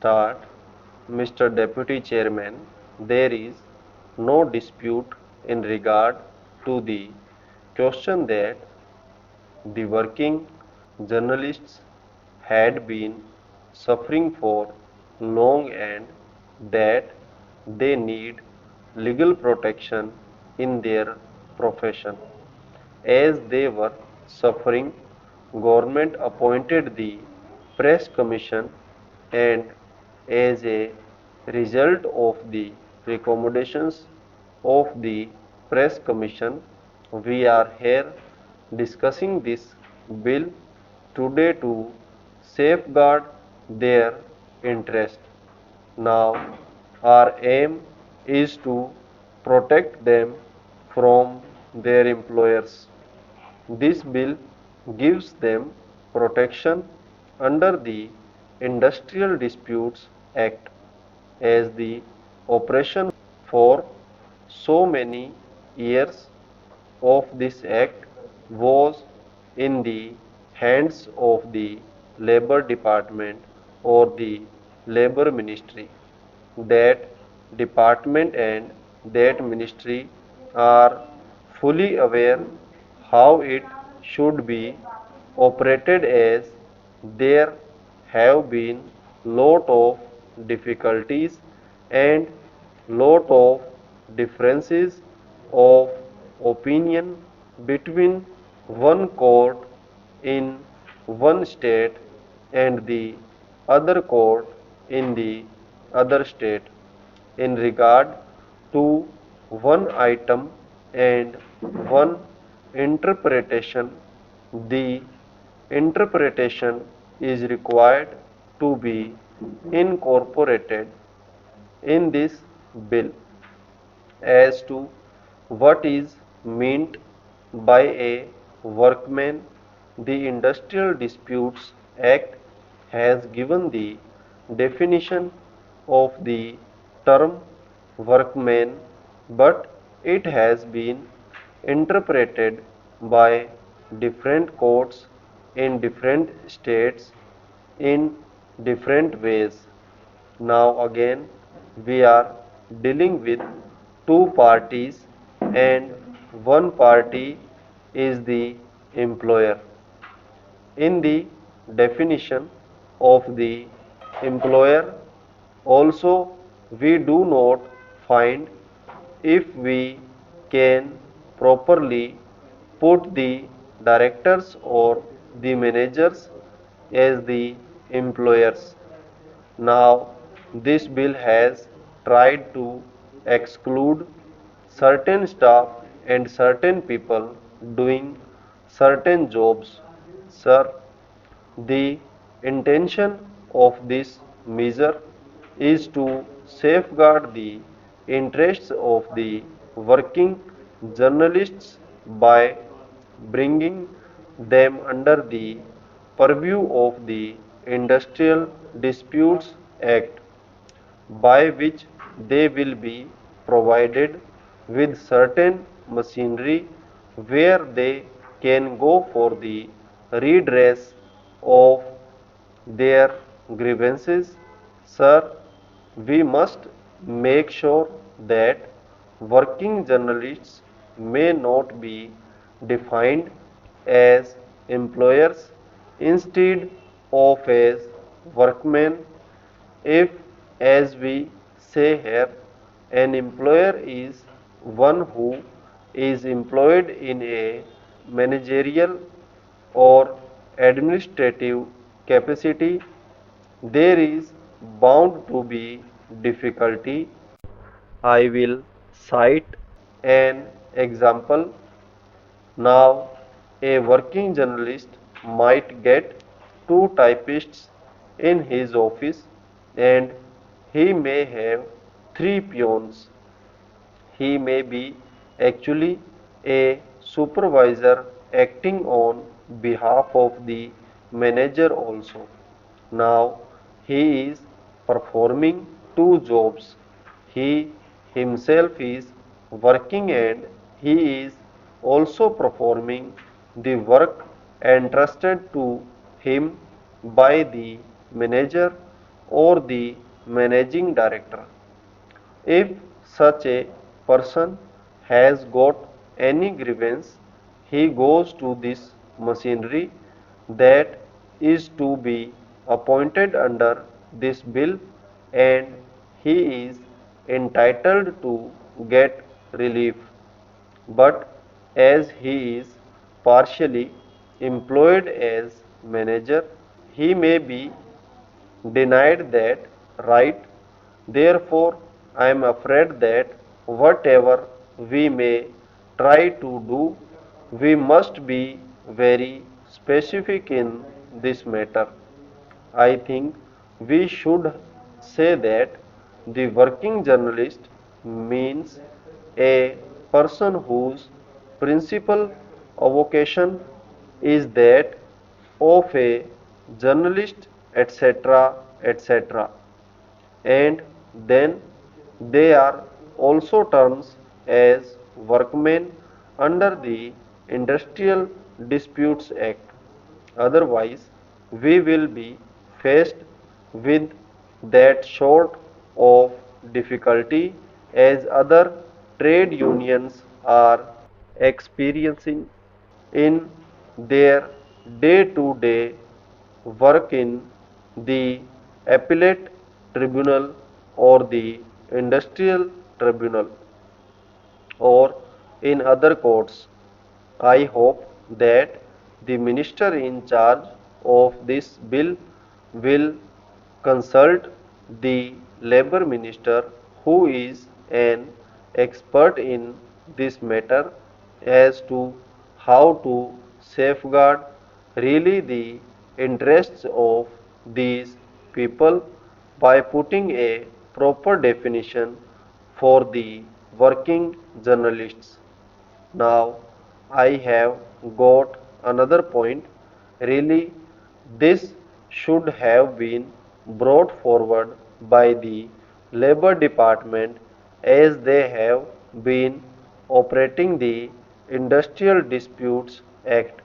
Start. Mr. Deputy Chairman, there is no dispute in regard to the question that the working journalists had been suffering for long and that they need legal protection in their profession. As they were suffering, government appointed the press commission and as a result of the recommendations of the press commission, we are here discussing this bill today to safeguard their interest. Now, our aim is to protect them from their employers. This bill gives them protection under the Industrial Disputes Act as the operation for so many years of this act was in the hands of the Labor Department or the Labor Ministry. That department and that ministry are fully aware how it should be operated as there have been lot of difficulties and lot of differences of opinion between one court in one state and the other court in the other state in regard to one item and one interpretation. The interpretation is required to be incorporated in this bill as to what is meant by a workman. The Industrial Disputes Act has given the definition of the term workman, but it has been interpreted by different courts in different states in different ways. Now again we are dealing with two parties and one party is the employer. In the definition of the employer also we do not find if we can properly put the directors or the managers as the employers. Now this bill has tried to exclude certain staff and certain people doing certain jobs. Sir, the intention of this measure is to safeguard the interests of the working journalists by bringing them under the purview of the Industrial Disputes Act, by which they will be provided with certain machinery where they can go for the redress of their grievances. Sir, we must make sure that working journalists may not be defined as employers instead of as workmen. If, as we say here, an employer is one who is employed in a managerial or administrative capacity, there is bound to be difficulty. I will cite an example. Now, a working journalist might get two typists in his office and he may have three peons. He may be actually a supervisor acting on behalf of the manager also. Now he is performing two jobs. He himself is working and he is also performing the work entrusted to him by the manager or the managing director. If such a person has got any grievance, he goes to this machinery that is to be appointed under this bill, and he is entitled to get relief. But as he is partially employed as manager, he may be denied that right. Therefore, I am afraid that whatever we may try to do, we must be very specific in this matter. I think we should say that the working journalist means a person whose principal vocation is that of a journalist, etc., etc. And then they are also terms as workmen under the Industrial Disputes Act. Otherwise, we will be faced with that sort of difficulty as other trade unions are experiencing in their day-to-day work in the appellate tribunal or the industrial tribunal or in other courts. I hope that the minister in charge of this bill will consult the labor minister, who is an expert in this matter, as to how to safeguard really the interests of these people by putting a proper definition for the working journalists. Now I have got another point. Really, this should have been brought forward by the Labor Department, as they have been operating the Industrial Disputes Act.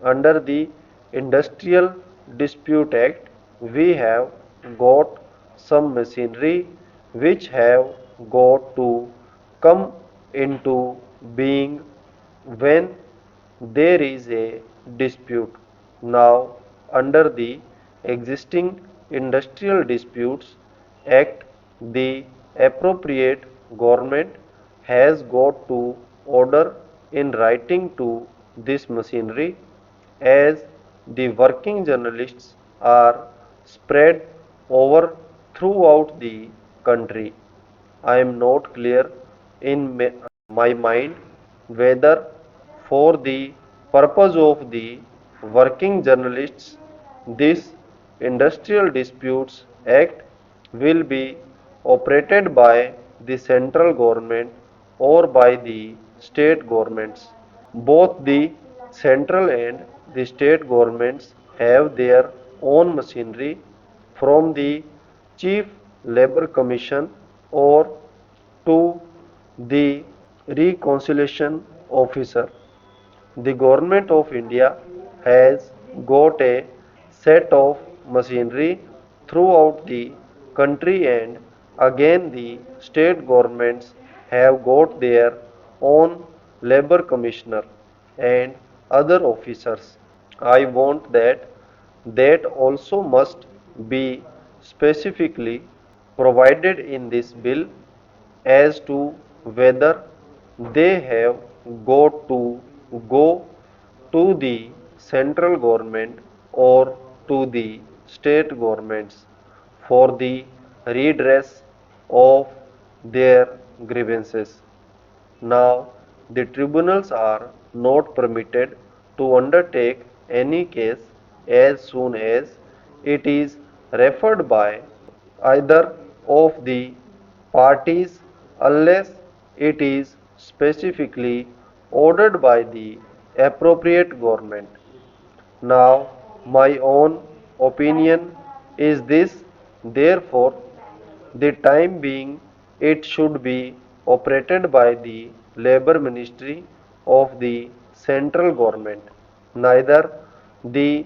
Under the Industrial Dispute Act, we have got some machinery which have got to come into being when there is a dispute. Now, under the existing Industrial Disputes Act, the appropriate government has got to order in writing to this machinery, as the working journalists are spread over throughout the country. I am not clear in my mind whether for the purpose of the working journalists this Industrial Disputes Act will be operated by the central government or by the state governments. Both the central and the state governments have their own machinery, from the Chief Labour Commission or to the Reconciliation Officer. The Government of India has got a set of machinery throughout the country, and again the state governments have got their own labor commissioner and other officers. I want that also must be specifically provided in this bill as to whether they have got to go to the central government or to the state governments for the redress of their grievances. Now, the tribunals are not permitted to undertake any case as soon as it is referred by either of the parties, unless it is specifically ordered by the appropriate government. Now, my own opinion is this: therefore, the time being, it should be operated by the Labour Ministry of the central government. Neither the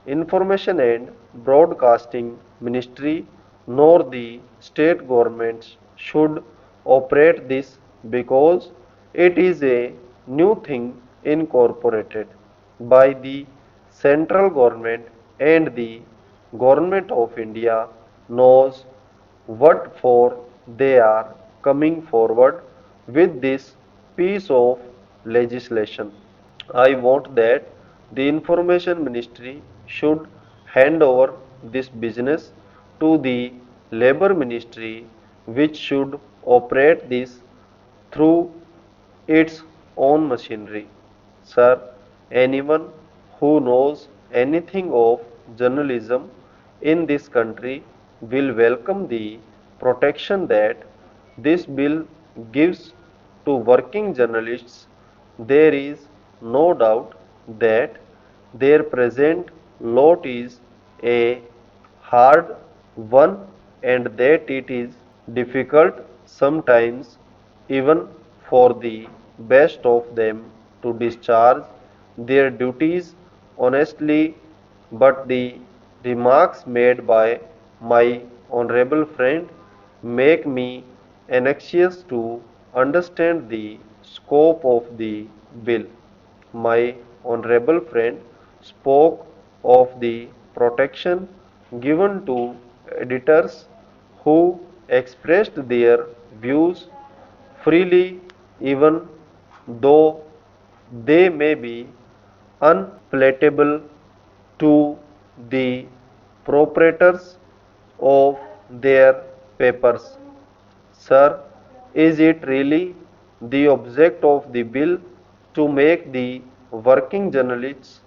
Information and Broadcasting Ministry nor the state governments should operate this because it is a new thing incorporated by the central government and the government of India knows what for they are coming forward with this piece of legislation. I want that the Information Ministry should hand over this business to the Labour Ministry, which should operate this through its own machinery. Sir, anyone who knows anything of journalism in this country will welcome the protection that this bill gives to working journalists. There is no doubt that their present lot is a hard one and that it is difficult sometimes even for the best of them to discharge their duties honestly, but the remarks made by my honorable friend make me anxious to understand the scope of the bill. My honorable friend spoke of the protection given to editors who expressed their views freely even though they may be unpalatable to the proprietors of their papers. Sir, is it really the object of the bill to make the working journalists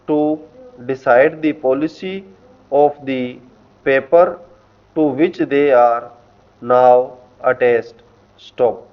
to decide the policy of the paper to which they are now attached? Stop.